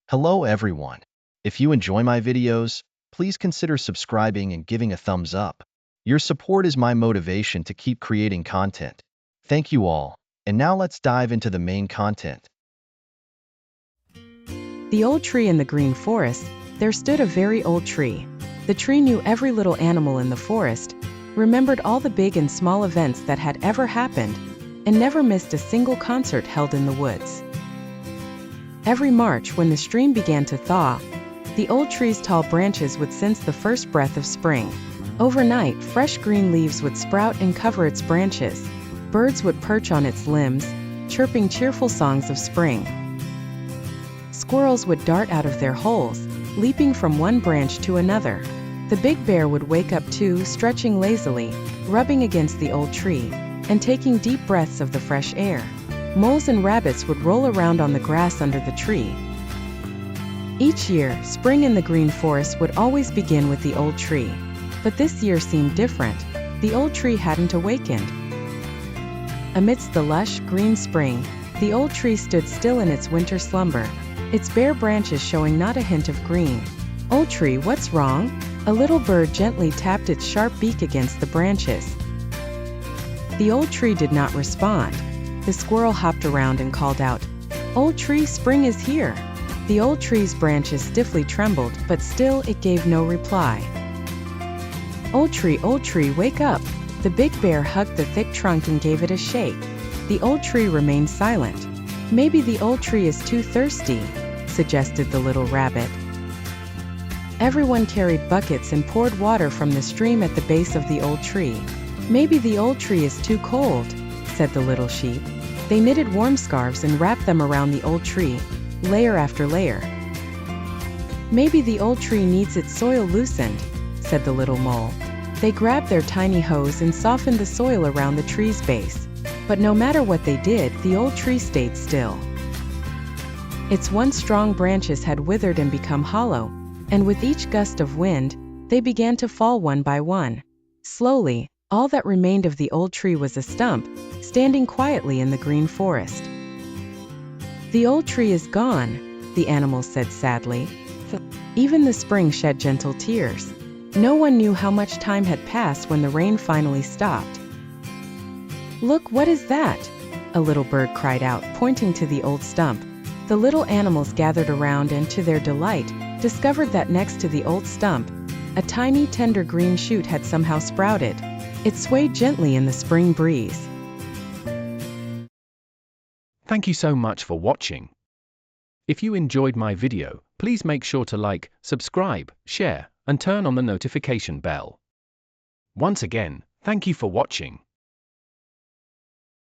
Hello everyone. If you enjoy my videos, please consider subscribing and giving a thumbs up. Your support is my motivation to keep creating content. Thank you all. And now let's dive into the main content. The old tree in the green forest. There stood a very old tree. The tree knew every little animal in the forest, remembered all the big and small events that had ever happened, and never missed a single concert held in the woods. Every March, when the stream began to thaw, the old tree's tall branches would sense the first breath of spring. Overnight, fresh green leaves would sprout and cover its branches. Birds would perch on its limbs, chirping cheerful songs of spring. Squirrels would dart out of their holes, leaping from one branch to another. The big bear would wake up too, stretching lazily, rubbing against the old tree, and taking deep breaths of the fresh air. Moles and rabbits would roll around on the grass under the tree. Each year, spring in the green forest would always begin with the old tree. But this year seemed different. The old tree hadn't awakened. Amidst the lush, green spring, the old tree stood still in its winter slumber, its bare branches showing not a hint of green. "Old tree, what's wrong?" A little bird gently tapped its sharp beak against the branches. The old tree did not respond. The squirrel hopped around and called out, "Old tree, spring is here." The old tree's branches stiffly trembled, but still it gave no reply. Old tree, wake up." The big bear hugged the thick trunk and gave it a shake. The old tree remained silent. "Maybe the old tree is too thirsty," suggested the little rabbit. Everyone carried buckets and poured water from the stream at the base of the old tree. "Maybe the old tree is too cold," said the little sheep. They knitted warm scarves and wrapped them around the old tree, layer after layer. "Maybe the old tree needs its soil loosened," said the little mole. They grabbed their tiny hoes and softened the soil around the tree's base. But no matter what they did, the old tree stayed still. Its once strong branches had withered and become hollow, and with each gust of wind, they began to fall one by one. Slowly, all that remained of the old tree was a stump, standing quietly in the green forest. "The old tree is gone," the animals said sadly. Even the spring shed gentle tears. No one knew how much time had passed when the rain finally stopped. "Look, what is that?" a little bird cried out, pointing to the old stump. The little animals gathered around and, to their delight, discovered that next to the old stump, a tiny, tender green shoot had somehow sprouted. It swayed gently in the spring breeze. Thank you so much for watching. If you enjoyed my video, please make sure to like, subscribe, share, and turn on the notification bell. Once again, thank you for watching.